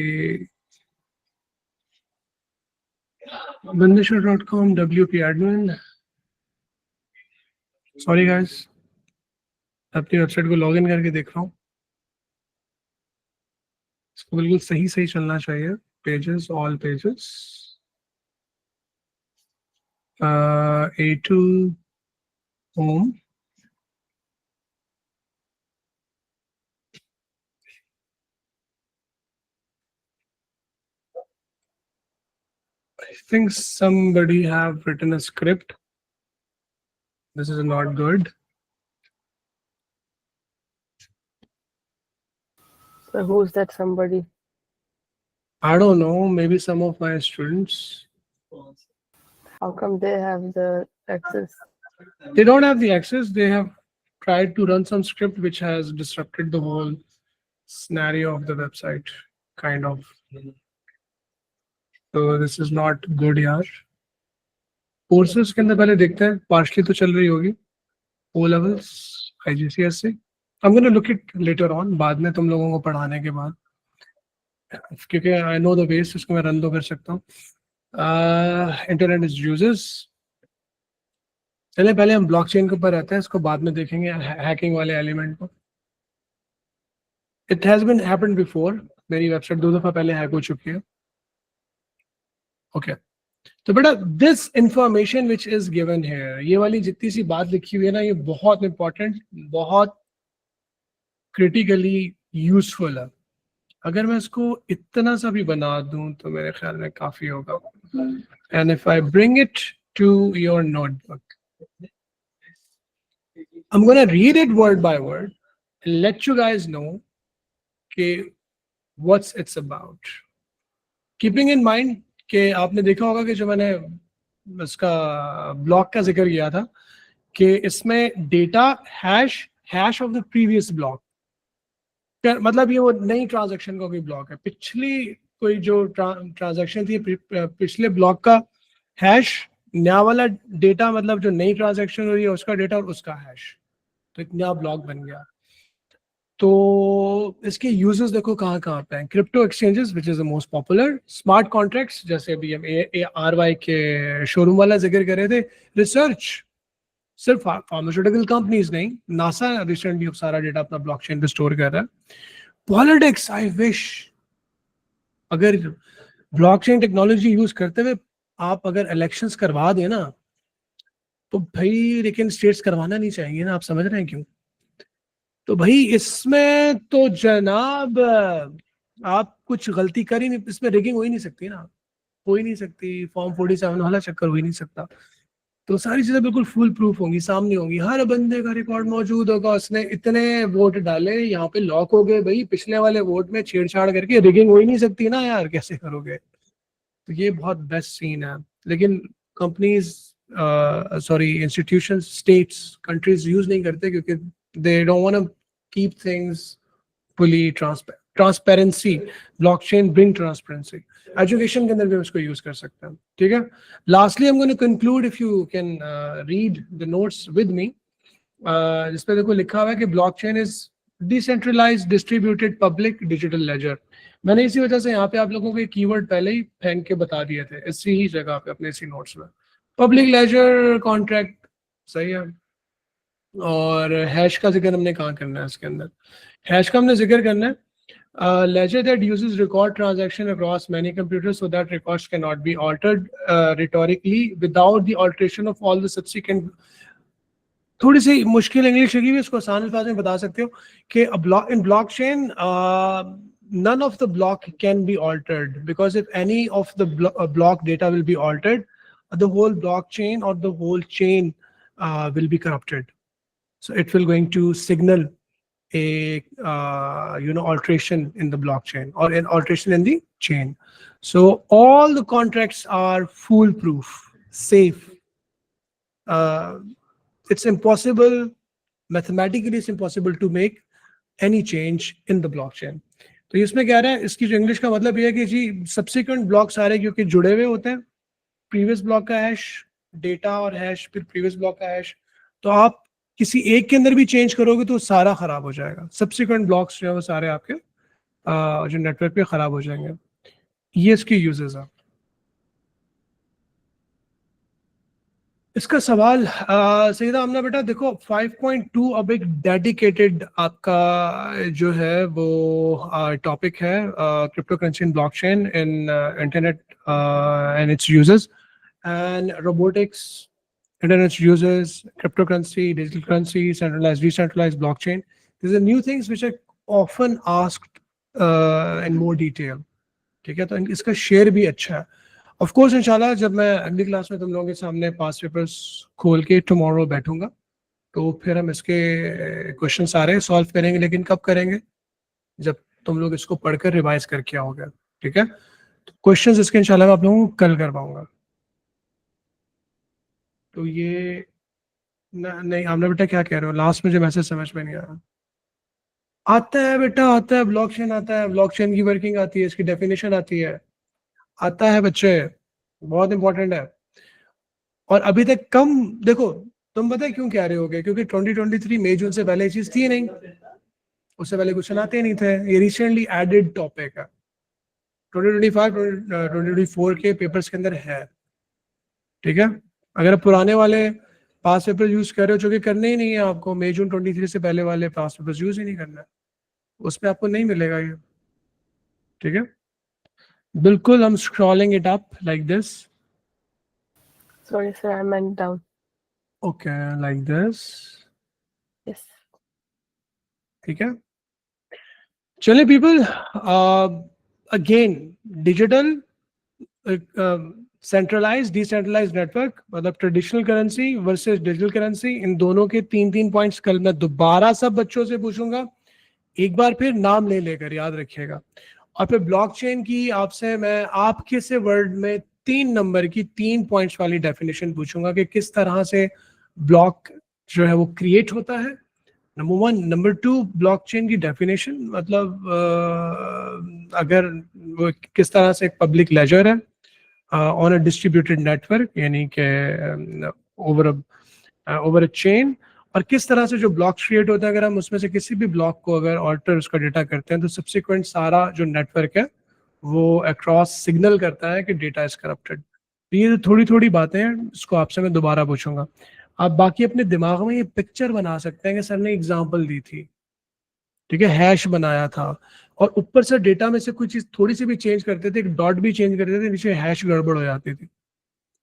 bandeshwar.com, WP admin. Sorry guys, अपनी वेबसाइट को लॉगिन करके देख रहा हूँ, इसको बिल्कुल सही सही चलना चाहिए। Pages, all pages, A2 home, I think somebody have written a script. This is not good. So who's that somebody? I don't know, maybe some of my students. How come they have the access? They don't have the access, they have tried to run some script which has disrupted the whole scenario of the website, kind of. So this is not good यार। Courses के अंदर पहले देखते हैं, partially तो चल रही होगी, ओ लेवल्स, IGCS से। I'm going to look it later on, बाद में तुम लोगों को पढ़ाने के बाद, क्योंकि आई नो द बेस, इसको मैं रन तो कर सकता हूँ। इंटरनेट इज यूजर्स, चले पहले हम ब्लॉकचेन के ऊपर रहते हैं, इसको बाद में देखेंगे, हैकिंग वाले एलिमेंट को। It has been happened before, मेरी वेबसाइट 2 दफा पहले हैक हो चुकी है। ओके तो बेटा this information which is given here, ये वाली जितनी सी बात लिखी हुई है ना, ये बहुत इंपॉर्टेंट, बहुत क्रिटिकली यूजफुल है। अगर मैं इसको इतना सा भी बना दूं तो मेरे ख्याल में काफी होगा। And if I bring it to your notebook, I'm going to read it word by word and let you guys know what's it's about. Keeping in mind कि आपने देखा होगा कि जो मैंने इसका ब्लॉक का जिक्र किया था कि इसमें data hash of the previous block, मतलब ये वो नई ट्रांजैक्शन का कोई ब्लॉक है, पिछली कोई जो ट्रांजैक्शन थी पिछले ब्लॉक का हैश, नया वाला डेटा मतलब जो नई ट्रांजैक्शन हो रही है उसका डेटा और उसका हैश, तो एक नया ब्लॉक बन गया। तो इसके यूजेस देखो कहाँ कहाँ पे हैं। Crypto exchanges which is the most popular, smart contracts जैसे अभी हम ARY के शोरूम वाला जिक्र कर रहे थे, रिसर्च, सिर्फ फार्मास्यूटिकल कंपनीज नहीं, नासा रिसेंटली अब सारा डेटा अपना ब्लॉकचेन पे स्टोर कर रहा है। पॉलिटिक्स, आई विश अगर ब्लॉकचेन टेक्नोलॉजी यूज करते हुए आप अगर इलेक्शंस करवा दें ना, तो भाई लेकिन स्टेट्स करवाना नहीं चाहिए ना, आप समझ रहे हैं क्यों? तो भाई इसमें तो जनाब आप कुछ गलती कर ही नहीं, इसमें रिगिंग हो ही नहीं सकती ना, हो ही नहीं सकती, फॉर्म 47 वाला चक्कर हो ही नहीं सकता। तो सारी चीजें बिल्कुल फुल प्रूफ होंगी, सामने होंगी, हर बंदे का रिकॉर्ड मौजूद होगा, उसने इतने वोट डाले, यहाँ पे लॉक हो गए भाई, पिछले वाले वोट में छेड़छाड़ करके रिगिंग हो ही नहीं सकती ना यार, कैसे करोगे? तो ये बहुत बेस्ट सीन है। लेकिन companies sorry institution, states, countries use नहीं करते क्योंकि they don't want to keep things fully transparency. Blockchain bring transparency. Education के अंदर भी उसको यूज कर सकते हैं, ठीक है। Lastly I am going to conclude, if you can read the notes with me, जिस पे देखो लिखा हुआ है कि blockchain is decentralised distributed public digital ledger. मैंने इसी वजह से यहाँ पे आप लोगों को एक कीवर्ड पहले ही फेंक के बता दिए थे, इसी ही जगह पे अपने इसी नोट्स में। पब्लिक लेजर कॉन्ट्रैक्ट सही है, और हैश का जिक्र हमने कहाँ करना है इसके अंदर? हैश का हमने जिक्र करना है ledger that uses record transaction across many computers so that records cannot be altered rhetorically without the alteration of all the subsequent। थोड़ी सी मुश्किल इंग्लिश लगी हुई, इसको आसान अल्फाज में बता सकते हो कि in blockchain none of the block can be altered, because if any of the block data will be altered, the whole blockchain or the whole chain will be corrupted. So it will going to signal a alteration in the blockchain or an alteration in the chain. So all the contracts are foolproof, safe. It's impossible, mathematically it's impossible to make any change in the blockchain. तो इसमें क्या रहा है, इसकी जो English का मतलब ये है कि जी सब्सिक्वेंट ब्लॉक सारे क्योंकि जुड़े हुए होते हैं, प्रीवियस ब्लॉक का हैश, डेटा और हैश, फिर प्रीवियस ब्लॉक का हैश, तो आप किसी एक के अंदर भी चेंज करोगे तो सारा खराब हो जाएगा। सब्सिक्वेंट ब्लॉक्स जो है वो सारे आपके जो नेटवर्क पे खराब हो जाएंगे। ये इसके यूजेस है। इसका सवाल सीधा हमने बेटा देखो 5.2 अब एक डेडिकेटेड आपका जो है वो टॉपिक है, crypto currency in blockchain in internet and it's uses and robotics, internet users, cryptocurrency, digital currency, centralized, decentralized, blockchain. These are new things which are often asked in more detail. ठीक है, तो इसका share भी अच्छा है। Of course इंशाल्लाह जब मैं अगली क्लास में तुम लोगों के सामने पास पेपर्स खोल के टुमारो बैठूंगा तो फिर हम इसके क्वेश्चन सारे सॉल्व करेंगे, लेकिन कब करेंगे? जब तुम लोग इसको पढ़कर रिवाइज करके आओगे, ठीक है। तो क्वेश्चंस इसके इंशाल्लाह मैं आप लोगों को कल करवाऊंगा। तो ये नहीं, आपने बेटा क्या कह रहे हो? लास्ट में जो मैसेज समझ में नहीं आया। आता है बेटा, आता है, ब्लॉकचेन आता है, ब्लॉकचेन की वर्किंग आती है, इसकी डेफिनेशन आती है, आता है बच्चे, बहुत इंपॉर्टेंट है। और अभी तक कम देखो, तुम पता है क्यों कह रहे होगे? क्योंकि 2023 मई जून से पहले ये चीज थी नहीं, उससे पहले क्वेश्चन आते नहीं थे, ये रिसेंटली एडेड टॉपिक है। 2025 2024 के पेपर्स के अंदर है, ठीक है। अगर आप पुराने वाले पास पेपर यूज कर रहे हो, जो कि करने ही नहीं है आपको, मई जून 23 से पहले वाले पास पेपर्स यूज ही नहीं करना है, उसमें आपको नहीं मिलेगा ये, ठीक है। बिल्कुल हम scrolling it up like this. Sorry, sir, I meant down. Okay, like this, Yes. ठीक है। चलिए people, again digital centralised decentralised network, मतलब traditional currency versus digital currency, इन दोनों के 3 पॉइंट्स कल मैं दोबारा सब बच्चों से पूछूंगा, एक बार फिर नाम ले लेकर याद रखिएगा। और फिर ब्लॉकचेन की आपसे मैं आपके से वर्ड में 3 नंबर की 3 पॉइंट्स वाली डेफिनेशन पूछूंगा कि किस तरह से ब्लॉक जो है वो क्रिएट होता है, नंबर 1। नंबर 2 ब्लॉकचेन की डेफिनेशन, मतलब अगर वो किस तरह से एक पब्लिक लेजर है ऑन अ डिस्ट्रीब्यूटेड नेटवर्क, यानी कि ओवर अ चेन, और किस तरह से जो ब्लॉक क्रिएट होता है अगर हम उसमें से किसी भी ब्लॉक को अगर ऑल्टर उसका डेटा करते हैं तो सब्सिक्वेंट सारा जो नेटवर्क है वो अक्रॉस सिग्नल करता है कि डेटा इज करप्टेड। ये थोड़ी थोड़ी बातें हैं, इसको आपसे मैं दोबारा पूछूंगा। आप बाकी अपने दिमाग में ये पिक्चर बना सकते हैं कि सर ने एग्जांपल दी थी, ठीक है, हैश बनाया था और ऊपर से डेटा में से कुछ चीज थोड़ी सी भी चेंज करते थे, एक डॉट भी चेंज करते थे, नीचे हैश गड़बड़ हो जाती थी।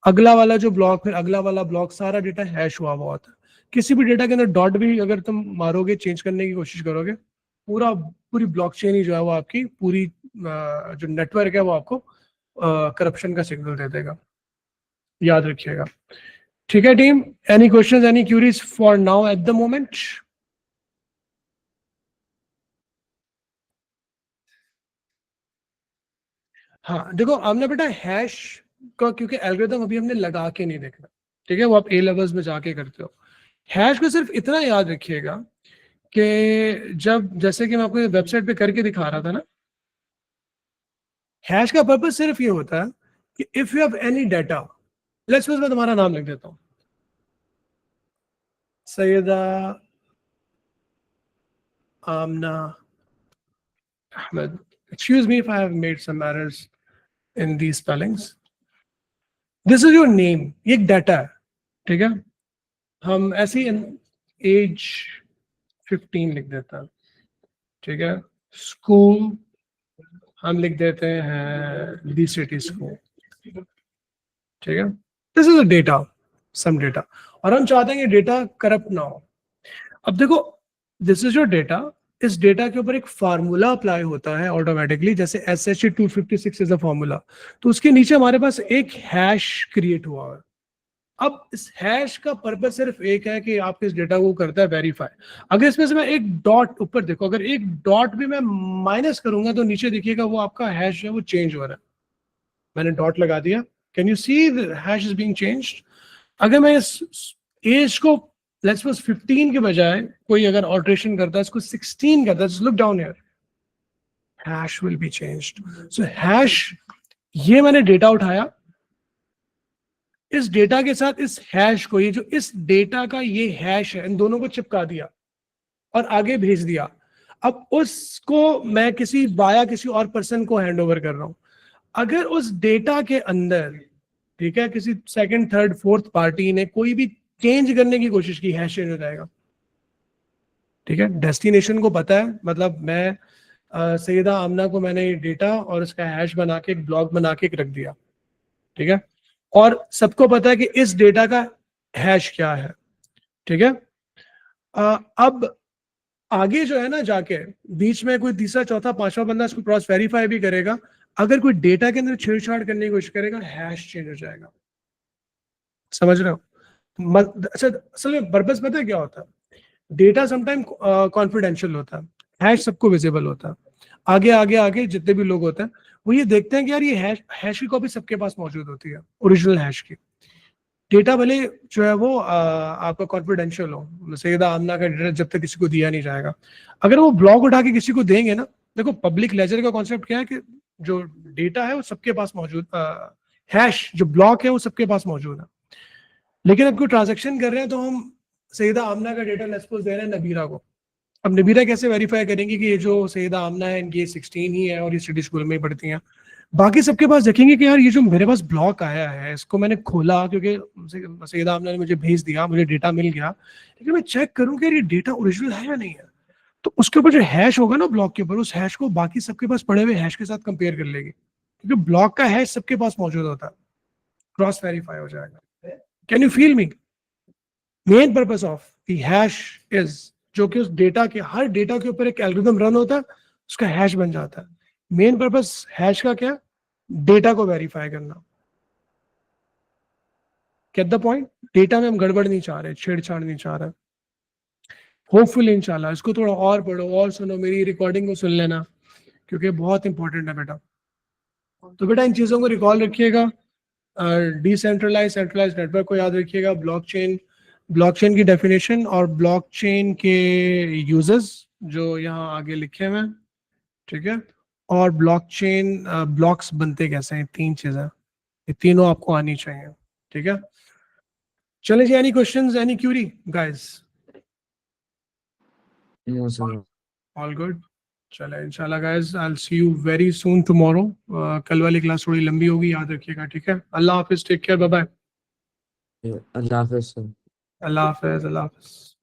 अगला वाला जो ब्लॉक, फिर अगला वाला ब्लॉक, सारा डेटा हैश हुआ होता है। किसी भी डेटा के अंदर डॉट भी अगर तुम मारोगे, चेंज करने की कोशिश करोगे, पूरी ब्लॉकचेन ही जो है वो आपकी पूरी जो नेटवर्क है वो आपको करप्शन का सिग्नल दे देगा, याद रखिएगा। ठीक है team, any questions, any curies for now at the moment? हाँ देखो हमने बेटा हैश का, क्योंकि एल्गोरिथम अभी हमने लगा के नहीं देखना, ठीक है, वो आप ए लेवल्स में जाके करते हो। हैश को सिर्फ इतना याद रखिएगा कि जब, जैसे कि मैं आपको वेबसाइट पे करके दिखा रहा था ना, हैश का पर्पस सिर्फ ये होता है कि if you have any data, let's suppose मैं तुम्हारा नाम लिख देता हूं, Syeda Amna Ahmad, excuse me if I have made some errors in these spellings, this is your name, ये एक डाटा है, ठीक है। हम ऐसे ही एज 15 लिख देता है, ठीक है। स्कूल हम लिख देते हैं दी सिटी स्कूल, ठीक है। This is a data, some data, और हम चाहते हैं कि डेटा करप्ट ना हो। अब देखो दिस इज योर डेटा, इस डेटा के ऊपर एक फार्मूला अप्लाई होता है ऑटोमेटिकली, जैसे SHE-256 इज अ फार्मूला, तो उसके नीचे हमारे पास एक हैश क्रिएट हुआ है। अब इस हैश का पर्पस सिर्फ एक है कि आपके इस डेटा को करता है वेरीफाई। अगर इसमें से मैं एक डॉट ऊपर देखो, अगर एक डॉट भी मैं माइनस करूंगा तो नीचे देखिएगा वो आपका हैश है वो चेंज हो रहा है। मैंने डॉट लगा दिया, can you see the hash is being changed. अगर मैं इस एज को लेट्स सपोज 15 के बजाय कोई अगर ऑल्टरेशन करता है, इसको 16 करता है, just look down here, hash will be changed. So hash, ये मैंने डेटा उठाया, इस डेटा के साथ इस हैश को, ये जो इस डेटा का ये हैश है, इन दोनों को चिपका दिया और आगे भेज दिया। अब उसको मैं किसी बाया किसी और पर्सन को हैंड ओवर कर रहा हूं। अगर उस डेटा के अंदर, ठीक है, किसी सेकंड थर्ड फोर्थ पार्टी ने कोई भी चेंज करने की कोशिश की, हैश चेंज हो जाएगा, ठीक है। डेस्टिनेशन को पता है, मतलब मैं सैयदा आमना को मैंने डेटा और उसका हैश बना के एक ब्लॉग बना के रख दिया, ठीक है, और सबको पता है कि इस डेटा का हैश क्या है, ठीक है। अब आगे जो है ना, जाके बीच में कोई तीसरा चौथा पांचवा बंदा इसको क्रॉस वेरीफाई भी करेगा, अगर कोई डेटा के अंदर छेड़छाड़ करने की कोशिश करेगा, हैश चेंज हो जाएगा। समझ रहे हो? अच्छा, असल में पर्पस पता है क्या होता है? डेटा समटाइम कॉन्फिडेंशियल होता है, हैश सबको विजिबल होता है। आगे आगे आगे जितने भी लोग होते हैं वो ये देखते हैं कि यार ये हैश की कॉपी सबके पास मौजूद होती है, ओरिजिनल हैश की। डेटा भले जो है वो आपका कॉन्फिडेंशियल हो, सैयदा आमना का डेटा जब तक किसी को दिया नहीं जाएगा, अगर वो ब्लॉग उठा के किसी को देंगे ना, देखो पब्लिक लेजर का कॉन्सेप्ट क्या है कि जो डेटा है वो सबके पास मौजूद, हैश जो ब्लॉक है वो सबके पास मौजूद है। लेकिन अब कोई ट्रांजेक्शन कर रहे हैं तो हम सैयदा आमना का डेटा लेट्स सपोज दे रहे हैं नबीरा को। अब नबीरा कैसे वेरीफाई करेंगे कि ये जो सैयदा आमना है इनकी 16 ही है और ये सिटी स्कूल में ही पढ़ती हैं? बाकी सबके पास देखेंगे कि यार ये जो मेरे पास ब्लॉक आया है इसको मैंने खोला क्योंकि सैयदा आमना ने मुझे भेज दिया, मुझे डेटा मिल गया, लेकिन मैं चेक करूं कि ये डेटा ओरिजिनल है या नहीं है, तो उसके ऊपर जो हैश होगा ना ब्लॉक के ऊपर, उस हैश को बाकी सबके पास पड़े हुए हैश के साथ कंपेयर कर लेगी, क्योंकि ब्लॉक का हैश सबके पास मौजूद होता है, क्रॉस वेरीफाई हो जाएगा। Can you feel me? Main purpose of the hash is, जो कि उस डेटा के, हर डेटा के ऊपर एक एल्गोरिथम रन होता है, उसका हैश बन जाता है। मेन पर्पस हैश का क्या? डेटा को वेरीफाई करना। Get the point? डेटा में हम गड़बड़ नहीं चाह रहे, छेड़छाड़ नहीं चाह रहे। होपफुली इंशाल्लाह इसको थोड़ा और पढ़ो और सुनो, मेरी रिकॉर्डिंग को सुन लेना क्योंकि बहुत इंपॉर्टेंट है बेटा। तो बेटा इन चीजों को रिकॉल रखिएगा, डिसेंट्रलाइज सेंट्रलाइज नेटवर्क को याद रखिएगा, ब्लॉकचेन की डेफिनेशन और ब्लॉकचेन के यूजर्स जो यहाँ आगे लिखे हुए हैं, ठीक है, और ब्लॉकचेन ब्लॉक्स बनते कैसे हैं, 3 चीजें, ये तीनों आपको आनी चाहिए, ठीक है। चलिए जी, any questions, any query guys? No, sir. All good. चले इंशाल्लाह guys, I will see you very soon tomorrow. कल वाली क्लास थोड़ी लंबी होगी, याद रखिएगा, ठीक है। अल्लाह हाफिज, take care, bye bye. Allah Hafiz, sir. अल्लाह हाफिज, अल्लाह हाफिज।